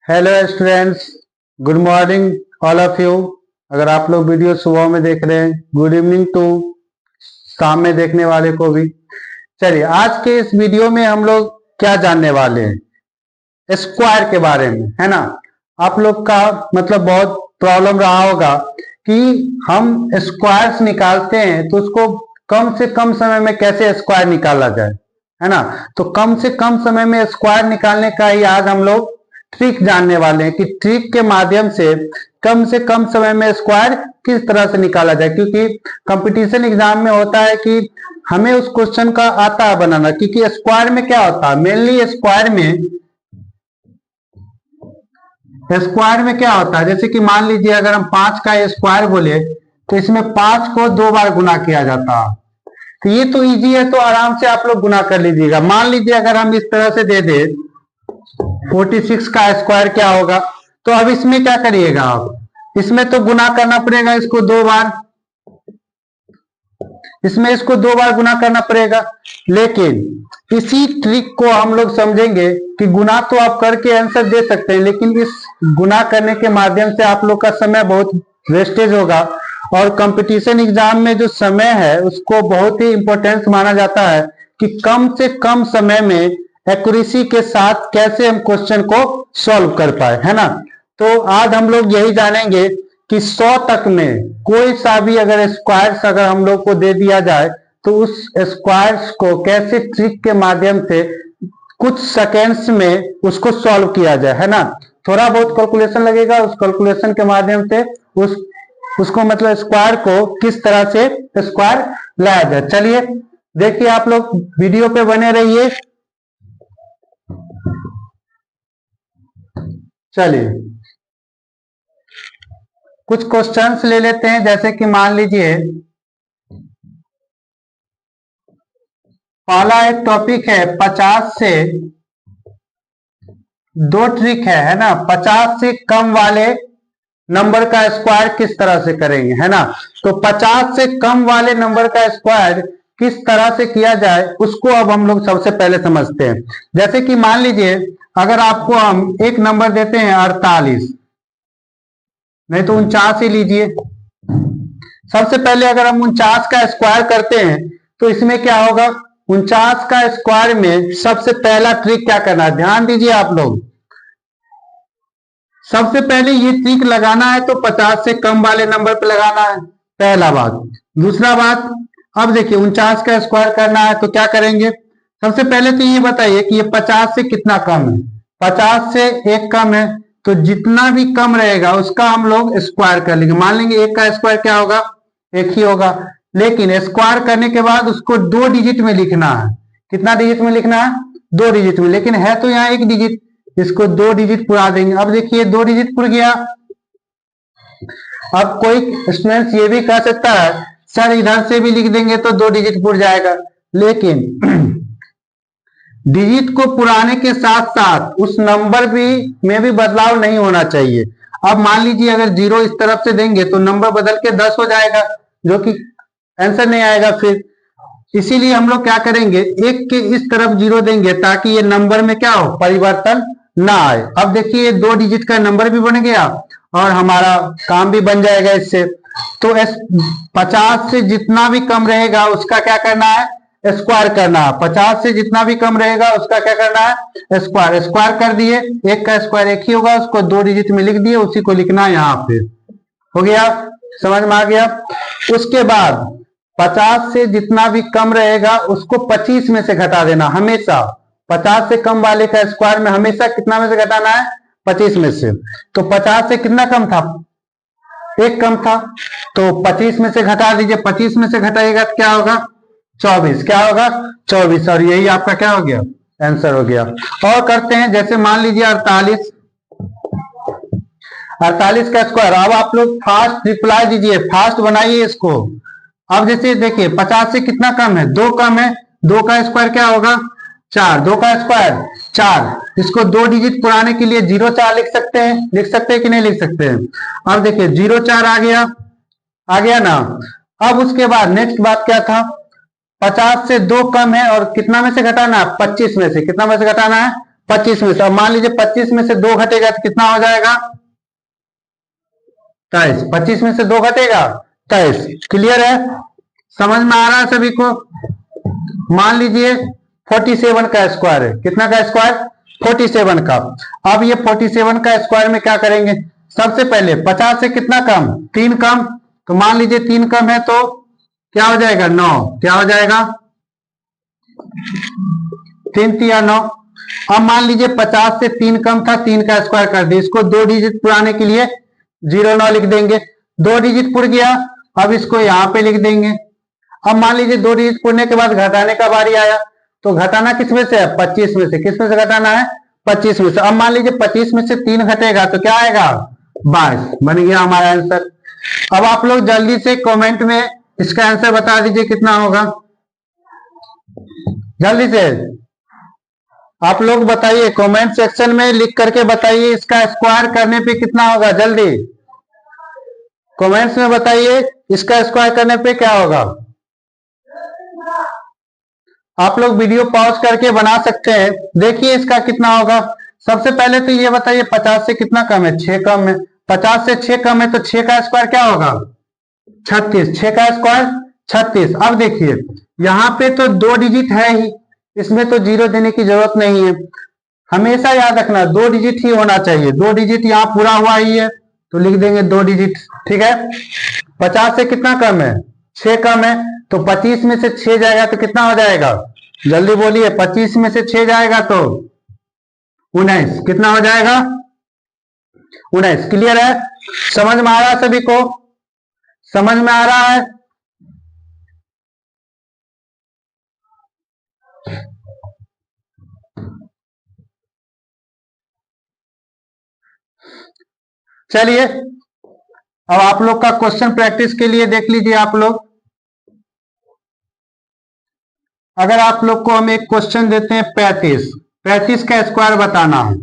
Hello students, good morning all of you. अगर आप लोग वीडियो सुबह में देख रहे हैं, गुड इवनिंग टू शाम में देखने वाले को भी। चलिए, आज के इस वीडियो में हम लोग क्या जानने वाले हैं, स्क्वायर के बारे में, है ना। आप लोग का मतलब बहुत प्रॉब्लम रहा होगा कि हम स्क्वायर्स निकालते हैं तो उसको कम से कम समय में कैसे स्क्वायर निकाला जाए, है ना। तो कम से कम समय में स्क्वायर निकालने का ही आज हम लोग ट्रिक जानने वाले हैं कि ट्रिक के माध्यम से कम समय में स्क्वायर किस तरह से निकाला जाए। क्योंकि कंपटीशन एग्जाम में होता है कि हमें उस क्वेश्चन का आता है बनाना, क्योंकि स्क्वायर में क्या होता है, मेनली स्क्वायर में क्या होता है, जैसे कि मान लीजिए अगर हम 5 का स्क्वायर बोले तो इसमें 5 को 2 बार गुना किया जाता है। तो ये तो इजी है, तो आराम से आप लोग गुना कर लीजिएगा। मान लीजिए अगर हम इस तरह से दे दे 46 का स्क्वायर क्या होगा, तो अब इसमें क्या करिएगा आप, इसमें तो गुना करना पड़ेगा इसको 2 बार, इसमें इसको 2 बार गुना करना पड़ेगा। लेकिन इसी ट्रिक को हम लोग समझेंगे कि गुना तो आप करके आंसर दे सकते हैं, लेकिन इस गुना करने के माध्यम से आप लोग का समय बहुत वेस्टेज होगा। और कंपटीशन एग्जाम में जो समय है उसको बहुत ही इंपॉर्टेंस माना जाता है कि कम से कम समय में एक्यूरेसी के साथ कैसे हम क्वेश्चन को सॉल्व कर पाए, है ना। तो आज हम लोग यही जानेंगे कि 100 तक में कोई सा भी अगर स्क्वायर्स अगर हम लोग को दे दिया जाए तो उस स्क्वायर्स को कैसे ट्रिक के माध्यम से कुछ सेकेंड्स में उसको सॉल्व किया जाए, है ना। थोड़ा बहुत कैलकुलेशन लगेगा, उस कैलकुलेशन के माध्यम से उसको मतलब स्क्वायर को किस तरह से स्क्वायर लाया जाए। चलिए देखिए, आप लोग वीडियो पे बने रहिए। चलिए कुछ क्वेश्चंस ले लेते हैं। जैसे कि मान लीजिए पहला एक टॉपिक है 50 से, दो ट्रिक है ना। 50 से कम वाले नंबर का स्क्वायर किस तरह से करेंगे, है ना। तो 50 से कम वाले नंबर का स्क्वायर किस तरह से किया जाए उसको अब हम लोग सबसे पहले समझते हैं। जैसे कि मान लीजिए अगर आपको हम एक नंबर देते हैं 48, नहीं तो 49 ही लीजिए। सबसे पहले अगर हम 49 का स्क्वायर करते हैं तो इसमें क्या होगा, 49 का स्क्वायर में सबसे पहला ट्रिक क्या करना है, ध्यान दीजिए आप लोग। सबसे पहले ये ट्रिक लगाना है तो 50 से कम वाले नंबर पे लगाना है, पहला बात। दूसरा बात, अब देखिए 49 का स्क्वायर करना है तो क्या करेंगे, सबसे पहले तो ये बताइए कि ये 50 से कितना कम है। 50 से 1 कम है, तो जितना भी कम रहेगा उसका हम लोग स्क्वायर कर लेंगे। मान लेंगे 1 का स्क्वायर क्या होगा, 1 ही होगा। लेकिन स्क्वायर करने के बाद उसको 2 डिजिट में लिखना है। कितना डिजिट में लिखना है, 2 डिजिट में। लेकिन है तो यहाँ 1 डिजिट, इसको 2 डिजिट पुरा देंगे। अब देखिए 2 डिजिट पुर गया। अब कोई स्टूडेंट ये भी कह सकता है सर इधर से भी लिख देंगे तो 2 डिजिट पुर जाएगा, लेकिन डिजिट को पुराने के साथ साथ उस नंबर में भी बदलाव नहीं होना चाहिए। अब मान लीजिए अगर 0 इस तरफ से देंगे तो नंबर बदल के 10 हो जाएगा, जो कि आंसर नहीं आएगा फिर। इसीलिए हम लोग क्या करेंगे, 1 के इस तरफ 0 देंगे ताकि ये नंबर में क्या हो, परिवर्तन ना आए। अब देखिए 2 डिजिट का नंबर भी बन गया और हमारा काम भी बन जाएगा इससे। तो 50 से जितना भी कम रहेगा उसका क्या करना है, स्क्वायर करना है। 50 से जितना भी कम रहेगा उसका क्या करना है, स्क्वायर। स्क्वायर कर दिए, 1 का स्क्वायर 1 ही होगा, उसको 2 डिजिट में लिख दिए, उसी को लिखना है यहाँ पे। हो गया, समझ में आ गया। उसके बाद 50 से जितना भी कम रहेगा उसको 25 में से घटा देना हमेशा। 50 से कम वाले का स्क्वायर में हमेशा कितना में से घटाना है, 25 में से। तो 50 से कितना कम था, 1 कम था, तो 25 में से घटा दीजिए। 25 में से घटाइएगा तो क्या होगा, 24। क्या होगा, 24। और यही आपका क्या हो गया, आंसर हो गया। और करते हैं, जैसे मान लीजिए 48, 48 का स्क्वायर। अब आप लोग फास्ट रिप्लाई दीजिए, फास्ट बनाइए इसको। अब जैसे देखिए 50 से कितना कम है, 2 कम है, 2 का स्क्वायर क्या होगा, 4। 2 का स्क्वायर 4। इसको 2 डिजिट पुराने के लिए 0-4 लिख सकते हैं कि नहीं लिख सकते हैं। अब देखिए 0-4 आ गया ना। अब उसके बाद नेक्स्ट बात क्या था, 50 से 2 कम है और कितना में से घटाना है, 25 में से। कितना में से घटाना है, 25 में से। अब मान लीजिए 25 में से 2 घटेगा तो कितना हो जाएगा? 23। 25 में से 2 घटेगा 23। क्लियर है? समझ में आ रहा है सभी को? मान लीजिए 47 का स्क्वायर है। कितना का स्क्वायर? 47 का। अब ये 47 का स्क्वायर में क्या करेंगे? सबसे पहले 50 से कितना कम? 3 कम। तो मान लीजिए 3 कम है तो क्या हो जाएगा? 9। क्या हो जाएगा? 3 तिया 9। अब मान लीजिए 50 से 3 कम था, 3 का स्क्वायर कर दिया। इसको 2 डिजिट पुराने के लिए 09 लिख देंगे। 2 डिजिट पुर गया, अब इसको यहां पे लिख देंगे। अब मान लीजिए 2 डिजिट पुरने के बाद घटाने का बारी आया, तो घटाना किस में से है? 25 में से। किस में से घटाना है? 25 में से। अब मान लीजिए 25 में से 3 घटेगा तो क्या आएगा? 22। बन गया हमारा आंसर। अब आप लोग जल्दी से कमेंट में इसका आंसर बता दीजिए कितना होगा। जल्दी से आप लोग बताइए, कमेंट सेक्शन में लिख करके बताइए इसका स्क्वायर करने पे कितना होगा। जल्दी कमेंट्स में बताइए इसका स्क्वायर करने पे क्या होगा। आप लोग वीडियो पॉज करके बना सकते हैं। देखिए इसका कितना होगा। सबसे पहले तो ये बताइए 50 से कितना कम है? 6 कम है। 50 से 6 कम है तो 6 का स्क्वायर क्या होगा? 36। 6 का स्क्वायर 36। अब देखिए यहाँ पे तो 2 डिजिट है ही, इसमें तो 0 देने की जरूरत नहीं है। हमेशा याद रखना 2 डिजिट ही होना चाहिए। 2 डिजिट यहाँ पूरा हुआ ही है तो लिख देंगे 2 डिजिट। ठीक है? 50 से कितना कम है? 6 कम है। तो 25 में से 6 जाएगा तो कितना हो जाएगा? जल्दी बोलिए। 25 में से 6 जाएगा तो 19। कितना हो जाएगा? 19। क्लियर है? समझ में आ रहा है सभी को? समझ में आ रहा है? चलिए अब आप लोग का क्वेश्चन प्रैक्टिस के लिए देख लीजिए। आप लोग अगर आप लोग को हम एक क्वेश्चन देते हैं 35 का स्क्वायर बताना है,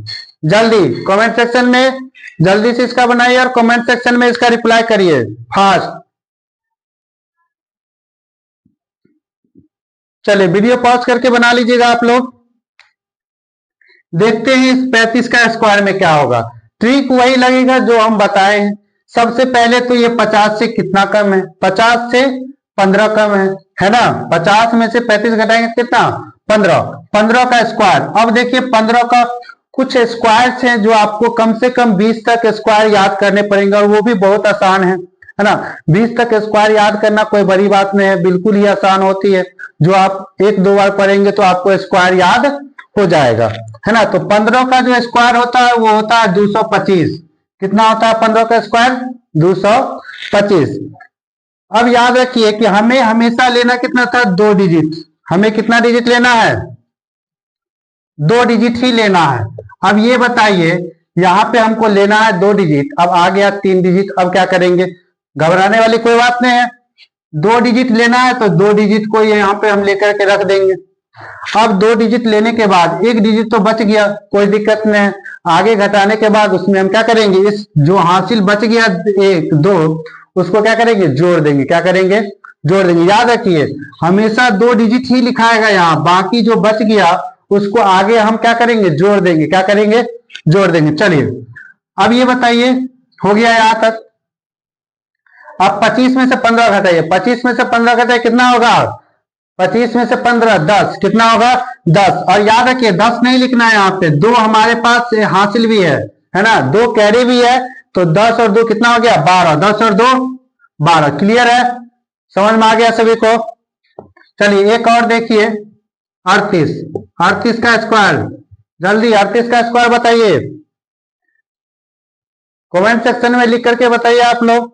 जल्दी कमेंट सेक्शन में जल्दी से इसका बनाइए और कमेंट सेक्शन में इसका रिप्लाई करिए फास्ट। चलिए वीडियो पॉज करके बना लीजिएगा आप लोग। देखते हैं इस 35 का स्क्वायर में क्या होगा। ट्रिक वही लगेगा जो हम बताए हैं। सबसे पहले तो ये 50 से कितना कम है? 50 से 15 कम है ना? 50 में से 35 घटाएंगे कितना? 15। 15 का स्क्वायर। अब देखिए 15 का कुछ स्क्वायर्स हैं जो आपको कम से कम 20 तक स्क्वायर याद करने पड़ेंगे और वो भी बहुत आसान है ना? 20 तक स्क्वायर याद करना कोई बड़ी बात नहीं है, बिल्कुल ही आसान होती है। जो आप 1-2 बार पढ़ेंगे तो आपको स्क्वायर याद हो जाएगा, है ना? तो 15 का जो स्क्वायर होता है वो होता है 225। कितना होता है 15 का स्क्वायर? 225। अब याद रखिए कि हमें हमेशा लेना कितना था? 2 डिजिट। हमें कितना डिजिट लेना है? 2 डिजिट ही लेना है। अब ये बताइए यहां पे हमको लेना है 2 डिजिट, अब आ गया 3 डिजिट। अब क्या करेंगे? घबराने वाली कोई बात नहीं है। 2 डिजिट लेना है तो 2 डिजिट को यहाँ पे हम लेकर के रख देंगे। अब 2 डिजिट लेने के बाद 1 डिजिट तो बच गया, कोई दिक्कत नहीं है। आगे घटाने के बाद उसमें हम क्या करेंगे? इस जो हासिल बच गया 1 2 उसको क्या करेंगे? जोड़ देंगे। क्या करेंगे? जोड़ देंगे। याद रखिए हमेशा 2 डिजिट ही लिखाएगा यहाँ, बाकी जो बच गया उसको आगे हम क्या करेंगे? जोड़ देंगे। क्या करेंगे? जोड़ देंगे। चलिए अब ये बताइए हो गया यहां तक। अब 25 में से 15 घटाइए। 25 में से 15 घटाइए कितना होगा? 25 में से 15 10। कितना होगा? 10। और याद रखिए 10 नहीं लिखना है यहाँ पे, 2 हमारे पास हासिल भी है ना? 2 कैरी भी है तो 10 और 2 कितना हो गया? 12। 10 और 2 12। क्लियर है? समझ में आ गया सभी को? चलिए एक और देखिए 38। 38 का स्क्वायर। जल्दी 38 का स्क्वायर बताइए। कमेंट सेक्शन में लिख करके बताइए आप लोग।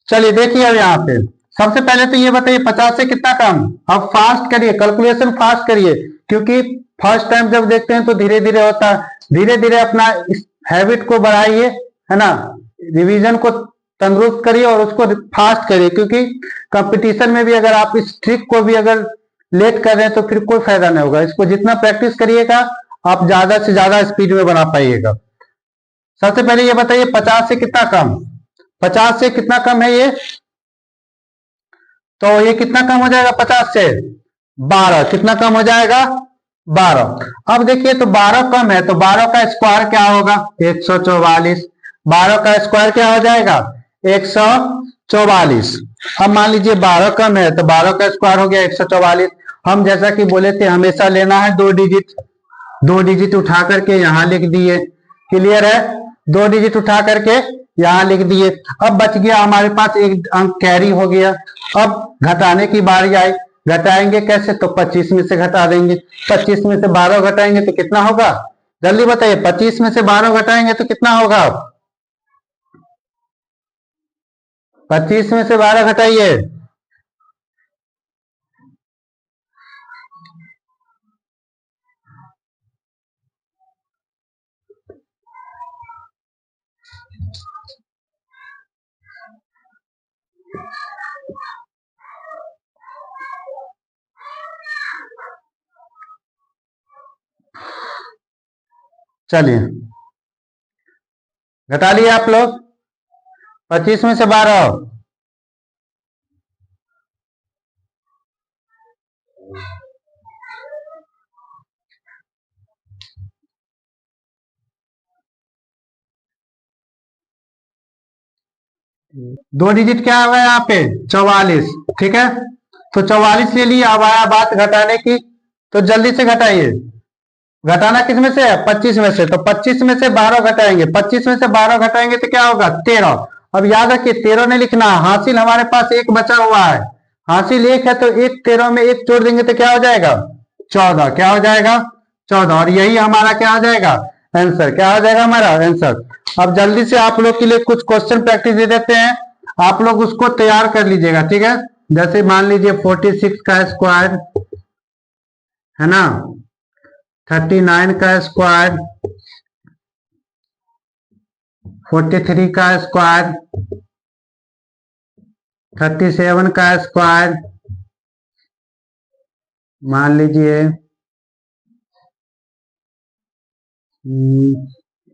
चलिए देखिए अब यहाँ पे सबसे पहले तो ये बताइए 50 से कितना कम। अब फास्ट करिए, कैलकुलेशन फास्ट करिए, क्योंकि फर्स्ट टाइम जब देखते हैं तो धीरे धीरे होता है। धीरे धीरे अपना हैबिट को बढ़ाइए, है ना? रिवीजन को तंदुरुस्त करिए और उसको फास्ट करिए, क्योंकि कंपटीशन में भी अगर आप इस ट्रिक को भी अगर लेट कर रहे हैं तो फिर कोई फायदा नहीं होगा। इसको जितना प्रैक्टिस करिएगा आप ज्यादा से ज्यादा स्पीड में बना पाइएगा। सबसे पहले ये बताइए 50 से कितना कम। 50 से कितना कम है ये? तो ये कितना कम हो जाएगा 50 से 12, कितना कम हो जाएगा 12। अब देखिए तो 12 कम है तो 12 का स्क्वायर क्या होगा 144, 12 का स्क्वायर क्या हो जाएगा 144। अब मान लीजिए 12 कम है तो 12 का स्क्वायर हो गया 144। हम जैसा कि बोले थे हमेशा लेना है दो डिजिट उठा करके यहां लिख दिए, क्लियर है, दो डिजिट उठा करके यहां लिख दिए। अब बच गया हमारे पास एक अंक कैरी हो गया। अब घटाने की बारी आई, घटाएंगे कैसे, तो 25 में से घटा देंगे। 25 में से 12 घटाएंगे तो कितना होगा, जल्दी बताइए, 25 में से 12 घटाएंगे तो कितना होगा, 25 में से 12 घटाइए, चलिए घटा लिए आप लोग, 25 में से 12, दो डिजिट क्या होगा यहाँ पे 44, ठीक है, तो 44 ले लिए। अब आया बात घटाने की, तो जल्दी से घटाइए, घटाना किस में से है 25 में से, तो 25 में से 12 घटाएंगे, 25 में से 12 घटाएंगे तो क्या होगा 13। अब याद रखिए 13 नहीं लिखना, हासिल हमारे पास एक बचा हुआ है, हासिल एक है तो एक 13 में एक जोड़ देंगे तो क्या हो जाएगा 14, क्या हो जाएगा 14, और यही हमारा क्या हो जाएगा आंसर, क्या हो जाएगा हमारा आंसर। अब जल्दी से आप लोग के लिए कुछ क्वेश्चन प्रैक्टिस दे देते हैं, आप लोग उसको तैयार कर लीजिएगा, ठीक है। जैसे मान लीजिए 46 का स्क्वायर है ना, 39 का स्क्वायर, 43 का स्क्वायर, 37 का स्क्वायर, मान लीजिए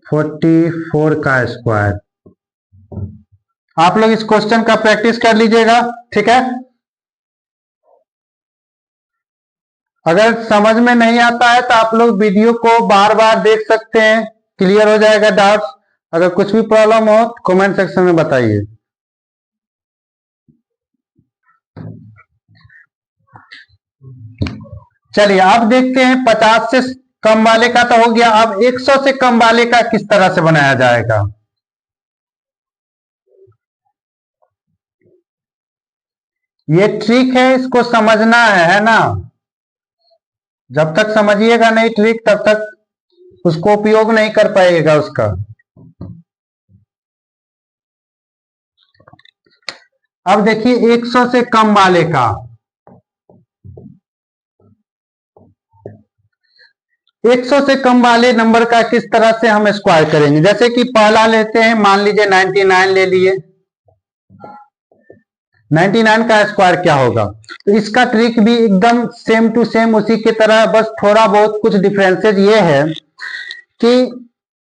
44 का स्क्वायर। आप लोग इस क्वेश्चन का प्रैक्टिस कर लीजिएगा, ठीक है। अगर समझ में नहीं आता है तो आप लोग वीडियो को बार बार देख सकते हैं, क्लियर हो जाएगा डाउट्स। अगर कुछ भी प्रॉब्लम हो कमेंट सेक्शन में बताइए। चलिए अब देखते हैं 50 से कम वाले का तो हो गया, अब 100 से कम वाले का किस तरह से बनाया जाएगा। ये ट्रिक है, इसको समझना है ना, जब तक समझिएगा नहीं ट्रिक तब तक उसको उपयोग नहीं कर पाएगा उसका। अब देखिए 100 से कम वाले का, 100 से कम वाले नंबर का किस तरह से हम स्क्वायर करेंगे। जैसे कि पहला लेते हैं, मान लीजिए 99 ले लिए, 99 का स्क्वायर क्या होगा, तो इसका ट्रिक भी एकदम सेम टू सेम उसी की तरह, बस थोड़ा बहुत कुछ डिफरेंसेस ये है कि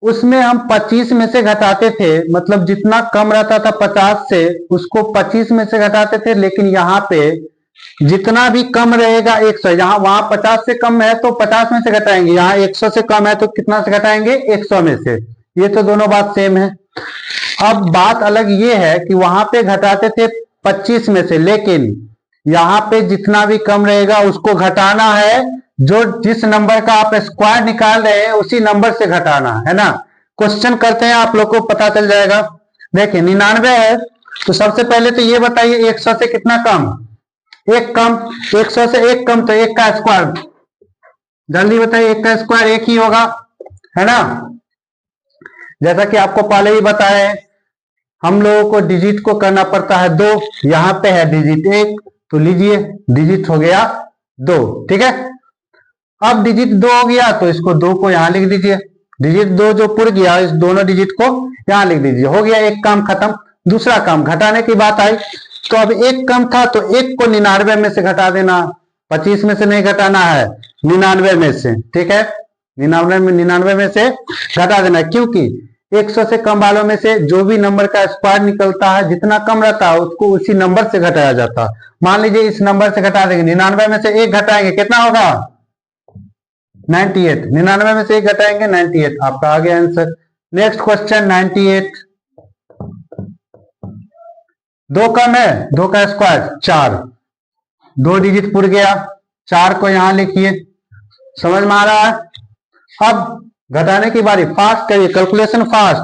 उसमें हम 25 में से घटाते थे, मतलब जितना कम रहता था 50 से उसको 25 में से घटाते थे, लेकिन यहाँ पे जितना भी कम रहेगा 100, यहाँ वहां 50 से कम है तो 50 में से घटाएंगे, यहाँ 100 से कम है तो कितना से घटाएंगे 100 में से, ये तो दोनों बात सेम है। अब बात अलग ये है कि वहां पे घटाते थे 25 में से, लेकिन यहाँ पे जितना भी कम रहेगा उसको घटाना है, जो जिस नंबर का आप स्क्वायर निकाल रहे हैं उसी नंबर से घटाना है ना। क्वेश्चन करते हैं, आप लोग को पता चल जाएगा। देखिए 99 है तो सबसे पहले तो ये बताइए 100 से कितना कम, एक कम, 100 से एक कम तो एक का स्क्वायर, जल्दी बताइए, एक का स्क्वायर एक ही होगा, है ना। जैसा कि आपको पहले ही बताया है, हम लोगों को डिजिट को करना पड़ता है 2, यहाँ पे है डिजिट 1 तो लीजिए डिजिट हो गया 2, ठीक है। अब डिजिट 2 हो गया तो इसको 2 को यहां लिख दीजिए, डिजिट 2 जो पुर गया इस दोनों डिजिट को यहां लिख दीजिए, हो गया एक काम खत्म। दूसरा काम घटाने की बात आई, तो अब एक कम था तो एक को 99 में से घटा देना, 25 में से नहीं घटाना है 99 में से, ठीक है, 99 में से घटा देना, क्योंकि 100 से कम वालों में से जो भी नंबर का स्क्वायर निकलता है, जितना कम रहता है उसको उसी नंबर से घटाया जाता है। मान लीजिए इस नंबर से घटा देंगे, 99 में से 1 घटाएंगे, कितना होगा? 98। 99 में से 1 घटाएंगे, 98। आपका आ गया आंसर। Next question 98। 2 कम है, 2 का स्क्वायर 4, 2 डिजिट पुर गया, 4 को यहां लिखिए। समझ में आ रहा है? अब घटाने की बारी, फास्ट करिए, कैलकुलेशन फास्ट।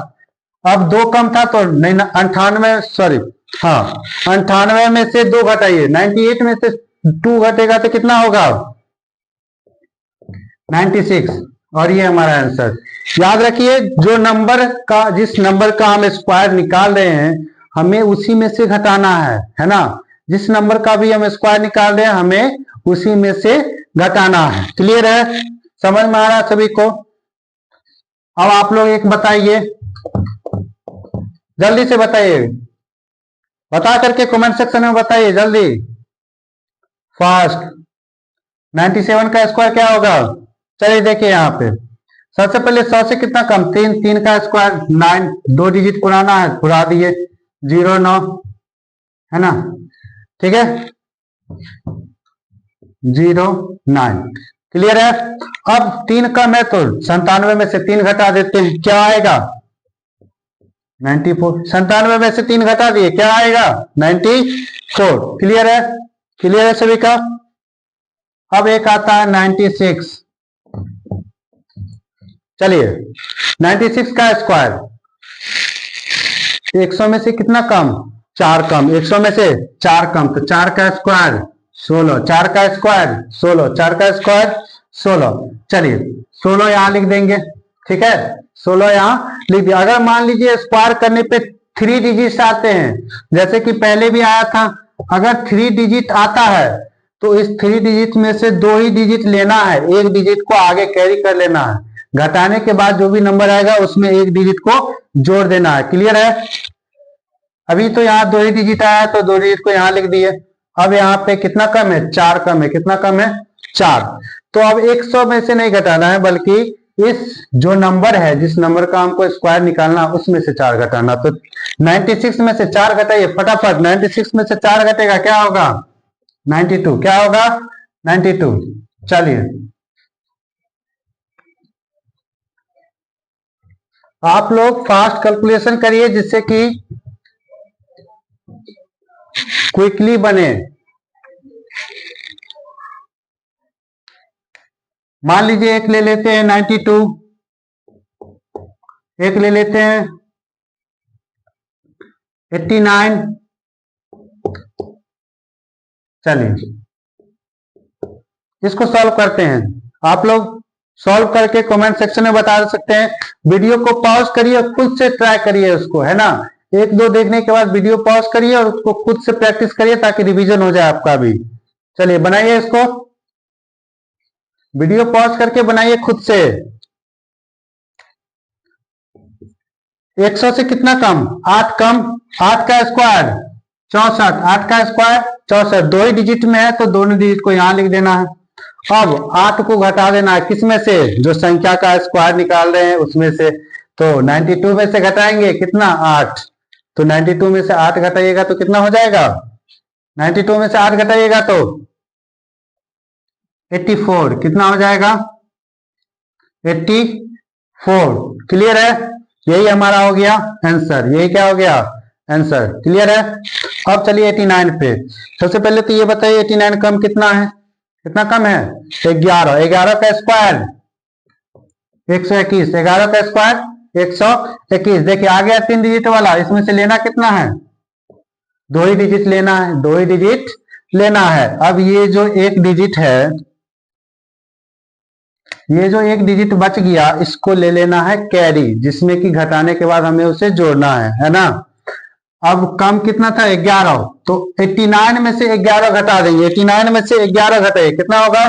अब 2 कम था तो 98, सॉरी, हाँ 98 में से 2 घटाइए, 98 में से 2 घटेगा तो कितना होगा? 96। और ये हमारा आंसर। याद रखिए, जो नंबर का, जिस नंबर का हम स्क्वायर निकाल रहे हैं, हमें उसी में से घटाना है ना? जिस नंबर का भी हम स्क्वायर निकाल रहे हैं, हमें उसी में से घटाना है। क्लियर है? समझ में आ रहा है सभी को? अब आप लोग एक बताइए, जल्दी से बताइए, बता करके कमेंट सेक्शन में बताइए जल्दी, फास्ट। 97 का स्क्वायर क्या होगा? चलिए देखिए यहाँ पे, सबसे पहले 100 से कितना कम? 3, 3 का स्क्वायर 9, 2 डिजिट पुराना है, पुरा दिए, 09, है ना? ठीक है, 09। क्लियर है? अब 3 कम है तो 97 में से 3 घटा देते हैं, क्या आएगा? 94। 97 में से 3 घटा दिए, क्या आएगा? 94। क्लियर है? क्लियर है सभी का? अब एक आता है 96। चलिए, 96 का स्क्वायर, 100 में से कितना कम? 4 कम, 100 में से 4 कम, तो 4 का स्क्वायर 16, 4 का स्क्वायर 16, 4 का स्क्वायर 16। चलिए 16 यहां लिख देंगे, ठीक है, 16 यहां लिख दिया। अगर मान लीजिए स्क्वायर करने पे 3 डिजिट आते हैं, जैसे कि पहले भी आया था, अगर 3 डिजिट आता है तो इस 3 डिजिट में से 2 ही डिजिट लेना है, 1 डिजिट को आगे कैरी कर लेना है। घटाने के बाद जो भी नंबर आएगा उसमें 1 डिजिट को जोड़ देना है। क्लियर है? अभी तो यहाँ 2 ही डिजिट आया है तो 2 डिजिट को यहाँ लिख दिए। अब यहाँ पे कितना कम है? 4 कम है, कितना कम है? 4। तो अब 100 में से नहीं घटाना है, बल्कि इस जो नंबर है, जिस नंबर का हमको स्क्वायर निकालना, उसमें से 4 घटाना। तो 96 में से 4 घटाइए फटाफट। 96 में से 4 घटेगा, क्या होगा? 92। क्या होगा? 92। चलिए आप लोग फास्ट कैलकुलेशन करिए, जिससे कि क्विकली बने। मान लीजिए एक ले लेते हैं 92, एक ले लेते हैं 89। चलिए इसको सॉल्व करते हैं। आप लोग सॉल्व करके कमेंट सेक्शन में बता सकते हैं। वीडियो को पॉज करिए, खुद से ट्राई करिए उसको, है ना? 1-2 देखने के बाद वीडियो पॉज करिए और उसको खुद से प्रैक्टिस करिए, ताकि रिवीजन हो जाए आपका भी। चलिए बनाइए इसको, वीडियो पॉज करके बनाइए खुद से। 100 से कितना कम? 8 कम, 8 का स्क्वायर 64, 8 का स्क्वायर 64, 2 ही डिजिट में है तो दोनों डिजिट को यहां लिख देना है। अब 8 को घटा देना है, किसमें से? जो संख्या का स्क्वायर निकाल रहे हैं उसमें से। तो 92 में से घटाएंगे कितना? 8। तो 92 में से 8 घटाइएगा तो कितना हो जाएगा? 92 में से 8 घटाइएगा तो 84। कितना हो जाएगा? 84। क्लियर है? यही हमारा हो गया आंसर। यही क्या हो गया? आंसर। क्लियर है? अब चलिए 89 पे। सबसे पहले तो ये बताइए 89 कम कितना है? कितना कम है? 11। 11 का स्क्वायर 121, 11 का स्क्वायर 121। देखिए आ गया 3 डिजिट वाला, इसमें से लेना कितना है? 2 ही डिजिट लेना है, 2 ही डिजिट लेना है। अब ये जो 1 डिजिट है, ये जो 1 डिजिट बच गया, इसको ले लेना है कैरी, जिसमें कि घटाने के बाद हमें उसे जोड़ना है ना? अब कम कितना था? 11। तो 89 में से 11 घटा देंगे, 89 में से 11 घटाइए, कितना होगा?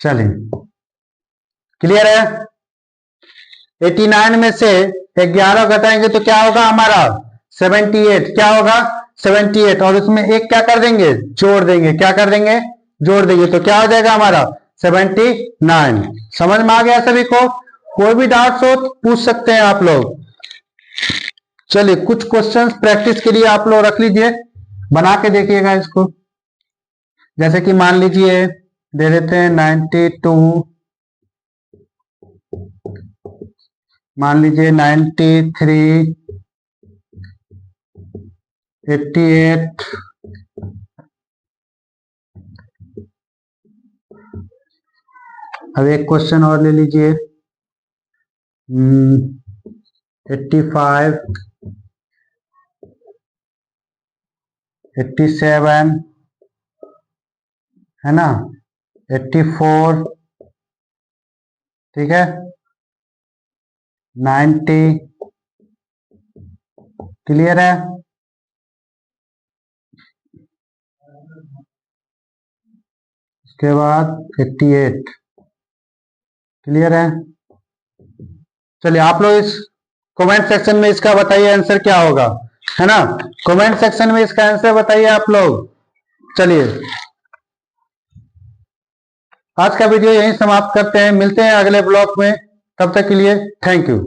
चलिए क्लियर है? 89 में से 11 घटाएंगे तो क्या होगा हमारा 78। क्या होगा 78, और उसमें एक क्या कर देंगे, जोड़ देंगे। क्या कर देंगे, जोड़ देंगे, तो क्या हो जाएगा हमारा 79। समझ में आ गया सभी को? कोई भी डाउट्स हो तो पूछ सकते हैं आप लोग। चलिए कुछ क्वेश्चंस प्रैक्टिस के लिए आप लोग रख लीजिए, बना के देखिएगा इसको। जैसे कि मान लीजिए दे देते हैं 92, मान लीजिए 93, 88, अब एक क्वेश्चन और ले लीजिए 85, 87 है ना, 84, ठीक है, 90, क्लियर है? उसके बाद 88, क्लियर है? चलिए आप लोग इस कमेंट सेक्शन में इसका बताइए आंसर क्या होगा, है ना। कमेंट सेक्शन में इसका आंसर बताइए आप लोग। चलिए आज का वीडियो यहीं समाप्त करते हैं, मिलते हैं अगले ब्लॉग में, तब तक के लिए थैंक यू।